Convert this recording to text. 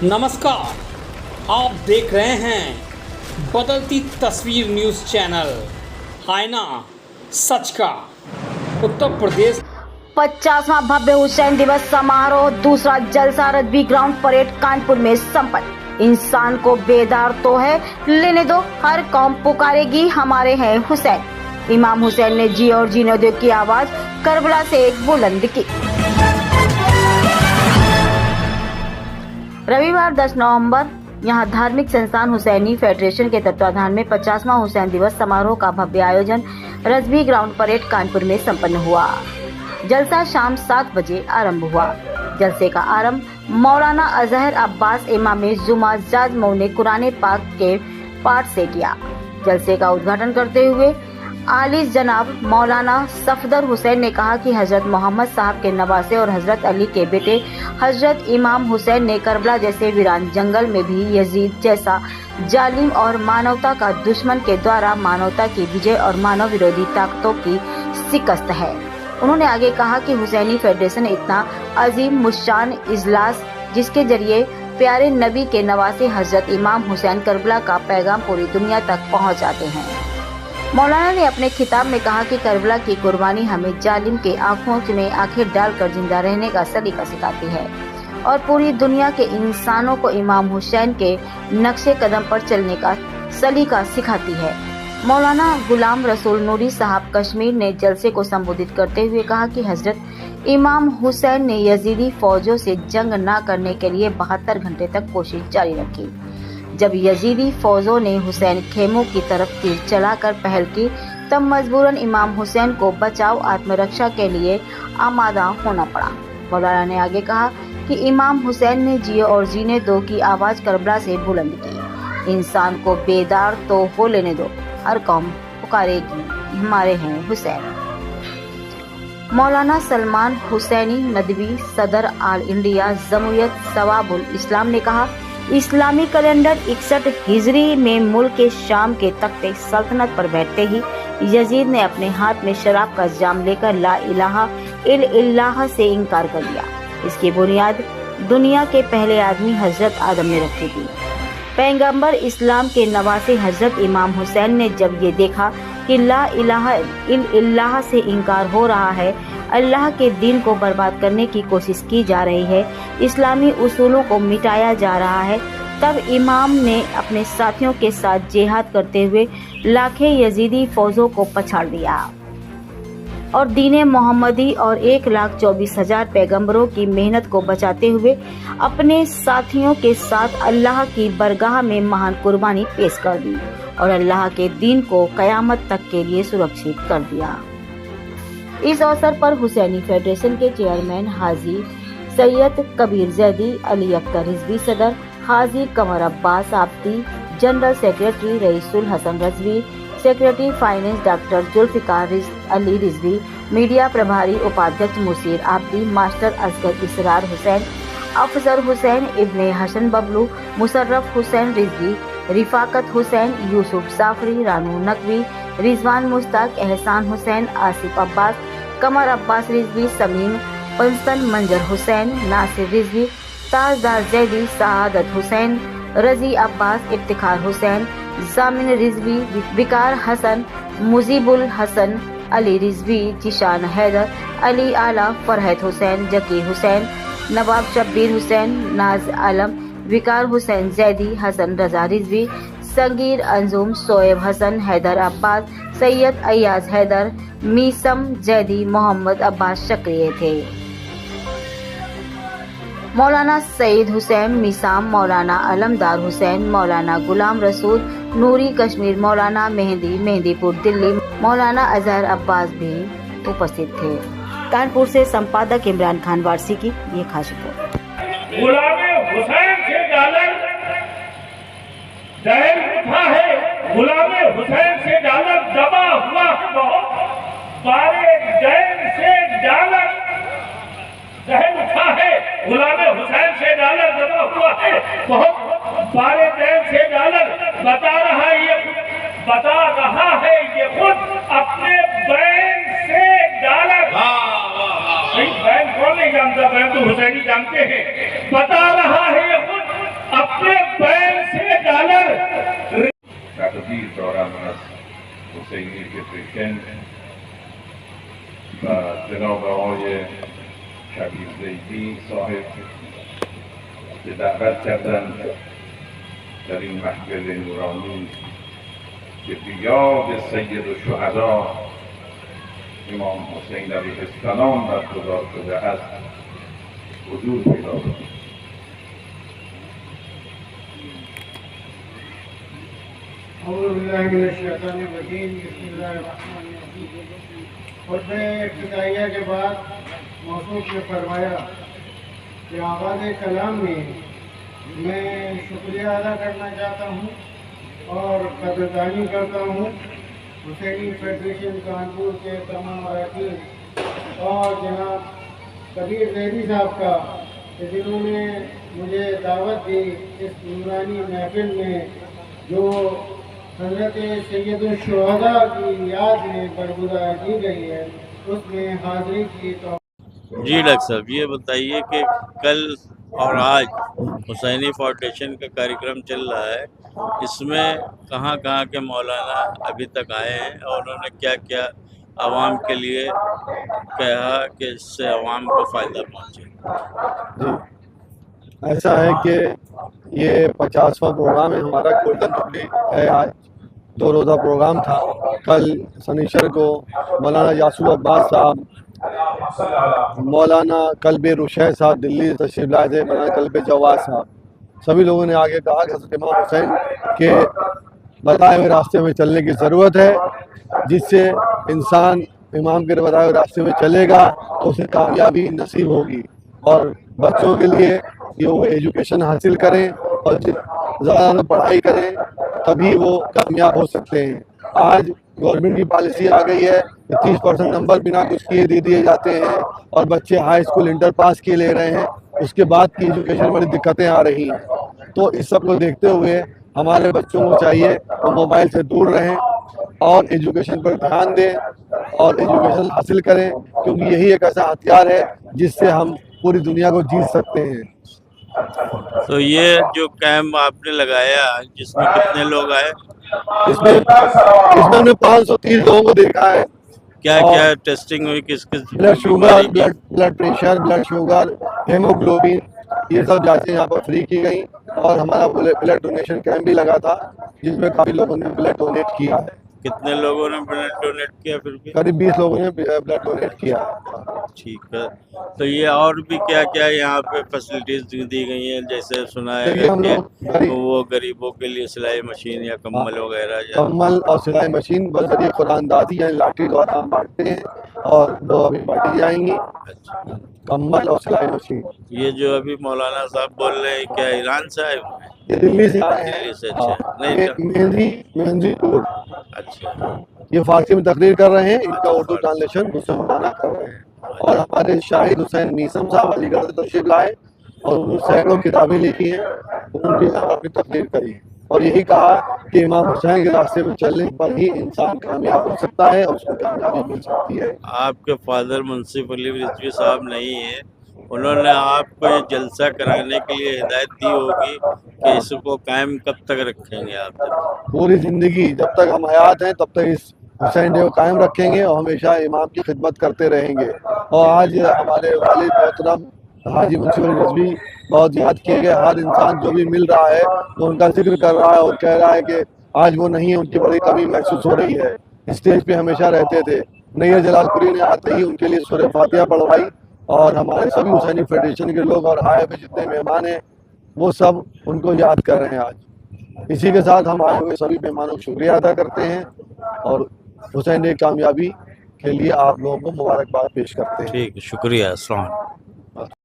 नमस्कार, आप देख रहे हैं बदलती तस्वीर न्यूज़ चैनल आईना सच का। उत्तर प्रदेश 50वां भव्य हुसैन दिवस समारोह दूसरा जलसा रजबी ग्राउंड परेड कानपुर में संपन्न। इंसान को बेदार तो है लेने दो, हर कौम पुकारेगी हमारे हैं हुसैन। इमाम हुसैन ने जी और जीने दो की आवाज करबला से एक बुलंद की। रविवार 10 नवंबर यहाँ धार्मिक संस्थान हुसैनी फेडरेशन के तत्वाधान में 50वां हुसैन दिवस समारोह का भव्य आयोजन रजबी ग्राउंड परेड कानपुर में संपन्न हुआ। जलसा शाम 7 बजे आरंभ हुआ। जलसे का आरंभ मौलाना अजहर अब्बास इमाम जुमा जाजमऊ ने कुरान पाक के पाठ से किया। जलसे का उद्घाटन करते हुए आली जनाब मौलाना सफदर हुसैन ने कहा कि हजरत मोहम्मद साहब के नवासे और हजरत अली के बेटे हजरत इमाम हुसैन ने करबला जैसे वीरान जंगल में भी यजीद जैसा जालिम और मानवता का दुश्मन के द्वारा मानवता की विजय और मानव विरोधी ताकतों की शिकस्त है। उन्होंने आगे कहा कि हुसैनी फेडरेशन इतना अजीम मुशान इजलास जिसके जरिए प्यारे नबी के नवासे हजरत इमाम हुसैन करबला का पैगाम पूरी दुनिया तक पहुंचाते हैं। मौलाना ने अपने खिताब में कहा कि करबला की कुर्बानी हमें जालिम के आंखों में आंखें डालकर जिंदा रहने का सलीका सिखाती है और पूरी दुनिया के इंसानों को इमाम हुसैन के नक्शे कदम पर चलने का सलीका सिखाती है। मौलाना गुलाम रसूल नूरी साहब कश्मीर ने जलसे को संबोधित करते हुए कहा कि हजरत इमाम हुसैन ने यजीदी फौजों से जंग न करने के लिए 72 घंटे तक कोशिश जारी रखी। जब यजीदी फौजों ने हुसैन खेमों की तरफ तीर चलाकर पहल की तब मजबूरन इमाम हुसैन को बचाव आत्मरक्षा के लिए आमादा होना पड़ा। मौलाना ने आगे कहा कि इमाम हुसैन ने जियो और जीने दो की आवाज करबला से बुलंद की। इंसान को बेदार तो हो लेने दो, हर कौम पुकारेगी हमारे हैं हुसैन। मौलाना सलमान हुसैनी नदवी सदर आल इंडिया जमूयत सवाबुल इस्लाम ने कहा, इस्लामी कैलेंडर 61 हिजरी में मुल्क के शाम के तख्ते सल्तनत पर बैठते ही यजीद ने अपने हाथ में शराब का जाम लेकर ला इलाहा इल्लल्लाह से इनकार कर दिया। इसकी बुनियाद दुनिया के पहले आदमी हजरत आदम ने रखी थी। पैगंबर इस्लाम के नवासे हजरत इमाम हुसैन ने जब ये देखा कि ला इलाहा इल्लल्लाह से इनकार हो रहा है, अल्लाह के दीन को बर्बाद करने की कोशिश की जा रही है, इस्लामी उसूलों को मिटाया जा रहा है, तब इमाम ने अपने साथियों के साथ जिहाद करते हुए लाखें यजीदी फौजों को पछाड़ दिया और दीन मोहम्मदी और 1,24,000 पैगंबरों की मेहनत को बचाते हुए अपने साथियों के साथ अल्लाह की बरगाह में महान कुर्बानी पेश कर दी और अल्लाह के दीन को कयामत तक के लिए सुरक्षित कर दिया। इस अवसर पर हुसैनी फेडरेशन के चेयरमैन हाजी सैयद कबीर जैदी, अली अख्तर रिजवी सदर, Haji Qamar Abbas Abdi, general secretary Raisul Hasan Rizvi, secretary finance doctor Zulfiqar Ali Rizvi, media प्रभारी उपाध्यक्ष मुसीर आब्दी, मास्टर असगर इसरार हुसैन, अफजर हुसैन, इब्ने हसन बबलू, मुशर्रफ हुसैन रिजवी, रिफाकत हुसैन, यूसुफ साफरी, रानू नकवी, रिजवान मुश्ताक, एहसान हुसैन, आसिफ अब्बास, कमर अब्बास रिजवी, समीम पंसन, मंजर हुसैन, नासिर रिजवी, ताजदार जैदी, सआदत हुसैन, रजी अब्बास, इफ्तिखार हुसैन, जामिन रिजवी, विकार हसन, मुजीबुल हसन, अली रिजवी, जिशान हैदर, अली आला, फरहत हुसैन, जकी हुसैन, नवाब शब्बीर हुसैन, नाज आलम, विकार हुसैन जैदी, हसन रजा रिजवी, संगीर अंजुम, सोएब हसन, हैदर अब्बास, सैयद अयाज हैदर, मीसम जैदी, मोहम्मद अब्बास सक्रिय थे। मौलाना सईद हुसैन मीसाम, मौलाना अलमदार हुसैन, मौलाना गुलाम रसूल नूरी कश्मीर, मौलाना मेहंदी मेहंदीपुर दिल्ली, मौलाना अजहर अब्बास भी उपस्थित थे। कानपुर से संपादक इमरान खान वारसी की ये खास रिपोर्ट। गुलाम हुसैन से डॉलर दहल उठा है, गुलाम हुसैन से डॉलर दबा हुआ है, बहुत बारे दैन से डॉलर दहल उठा है, गुलाम हुसैन से डॉलर दबा हुआ है, बहुत बारे दैन से डॉलर बता रहा है ये खुद अपने बैन से डॉलर। बैन कौन नहीं जानता, बैन तो हुसैनी जानते हैं। बता रहा है ये खुद سید پریزیدنت و جناب آقای شبیر زیدی صاحب که دعوت کردند در این محفل نورانی که به یاد سید الشهدا امام حسین علیه السلام برگزار شده است حضور پیدا کنید. اعوذ باللہ من الشیطان الرجیم بسم اللہ الرحمن الرحیم. خطبہ افتتاحیہ کے بعد موصوف نے فرمایا کہ آغاز کلام میں شکریہ ادا کرنا چاہتا ہوں اور قدردانی کرتا ہوں حسینی فیڈریشن کانپور کے تمام اراکین اور جناب کبیر زیدی صاحب کا کہ جنہوں نے مجھے دعوت دی اس نورانی محفل میں جو حضرت سید الشہداء کی یاد میں برگزار کی گئی ہے اس میں حاضری کی. تو جی ڈاکٹر صاحب یہ بتائیے کہ کل اور آج حسینی فاؤنڈیشن کا کاریکرم چل رہا ہے، اس میں کہاں کہاں کے مولانا ابھی تک آئے ہیں اور انہوں نے کیا کیا عوام کے لیے کہا کہ اس سے عوام کو فائدہ پہنچے؟ جی ایسا ہے کہ یہ 50واں پروگرام ہے ہمارا. گولڈن جوبلی ہے آج. 2 روزہ پروگرام تھا. کل سنیچر کو مولانا یاسر عباس صاحب، مولانا قلب رشید صاحب دلی تشریف لائے تھے، مولانا قلب جواد صاحب، سبھی لوگوں نے آگے کہا کہ حضرت امام حسین کے بتائے ہوئے راستے میں چلنے کی ضرورت ہے، جس سے انسان امام کے بتائے ہوئے راستے میں چلے گا تو اسے کامیابی نصیب ہوگی. اور بچوں کے لیے کہ وہ ایجوکیشن حاصل کریں اور زیادہ پڑھائی کریں تبھی وہ کامیاب ہو سکتے ہیں. آج گورنمنٹ کی پالیسی آ گئی ہے کہ 30% نمبر بنا کچھ کیے دے دیے جاتے ہیں اور بچے ہائی اسکول انٹر پاس کیے لے رہے ہیں، اس کے بعد کی ایجوکیشن میں بڑی دقتیں آ رہی ہیں. تو اس سب کو دیکھتے ہوئے ہمارے بچوں کو چاہیے وہ موبائل سے دور رہیں اور ایجوکیشن پر دھیان دیں اور ایجوکیشن حاصل کریں، کیونکہ یہی ایک ایسا ہتھیار ہے جس سے ہم پوری دنیا کو جیت سکتے ہیں. تو یہ جو کیمپ آپ نے لگایا جس میں کتنے لوگ آئے؟ اس میں ہم نے 530 لوگوں کو دیکھا ہے. کیا کیا ٹیسٹنگ ہوئی؟ کس blood sugar, blood pressure, blood sugar, haemoglobin, یہ سب جانچیں یہاں پر فری کی گئیں. اور ہمارا بلڈ ڈونیشن کیمپ بھی لگا تھا جس میں کافی لوگوں نے بلڈ ڈونیٹ کیا ہے. کتنے لوگوں نے بلڈ ڈونیٹ کیا؟ پھر بھی قریب 20 لوگوں نے بلڈ ڈونیٹ کیا. ٹھیک ہے. تو یہ اور بھی کیا کیا یہاں پہ فیسلٹیز دی گئی ہیں؟ جیسے سنا ہے دیکھیے ہم کہ لوگ وہ غریبوں کے لیے سلائی مشین یا کمبل وغیرہ کمل اور سلائی مشین بذریعہ قرآن دادی یعنی لاٹھی دوارا ہم بانٹتے ہیں اور وہ ابھی بانٹی جائیں گی. کمل اور سلائی مشین. یہ جو ابھی مولانا صاحب بول رہے ہیں کیا ایران سے آئے ہوئے ہیں؟ یہ دلی سے آئے ہیں. دلی سے. اچھا نہیں مہندی پور. اچھا. یہ فارسی میں تقریر کر رہے ہیں، ان کا اردو ٹرانسلیشن دوسرے مولانا کر رہے ہیں. اور ہمارے شاہد حسین میسم صاحب علی گڑھ سے تشریف لائے اور انہوں نے سینکڑوں کتابیں لکھی ہیں، انہوں نے اپنی تقریر کری اور یہی کہا کہ امام حسین کے راستے میں چلنے پر ہی انسان کامیاب ہو سکتا ہے اور اس کو کامیابی مل سکتی ہے. آپ کے فادر منصف علی رضوی صاحب نہیں ہیں، انہوں نے آپ کو یہ جلسہ کرانے کے لیے ہدایت دی ہوگی کہ اس کو قائم کب تک رکھیں گے آپ؟ پوری زندگی جب تک ہم حیات ہیں تب تک اس حسین ڈے کو قائم رکھیں گے اور ہمیشہ امام کی خدمت کرتے رہیں گے. اور آج ہمارے والد محترم حاجی منصف علی رضوی بہت یاد کیے گئے. ہر انسان جو بھی مل رہا ہے وہ ان کا ذکر کر رہا ہے اور کہہ رہا ہے کہ آج وہ نہیں ہے، ان کی بڑی کمی محسوس ہو رہی ہے. اسٹیج پہ ہمیشہ رہتے تھے. نیر جلال پوری نے آتے ہی ان کے لیے سورہ فاتحہ پڑھوائی اور ہمارے سبھی حسینی فیڈریشن کے لوگ اور آئے ہوئے جتنے مہمان ہیں وہ سب ان کو یاد کر رہے ہیں آج. اسی کے ساتھ ہم آئے ہوئے سبھی مہمانوں کو شکریہ ادا کرتے ہیں اور حسین ڈے کامیابی کے لیے آپ لوگوں کو مبارکباد پیش کرتے ہیں. ٹھیک ہے، شکریہ. السلام علیکم.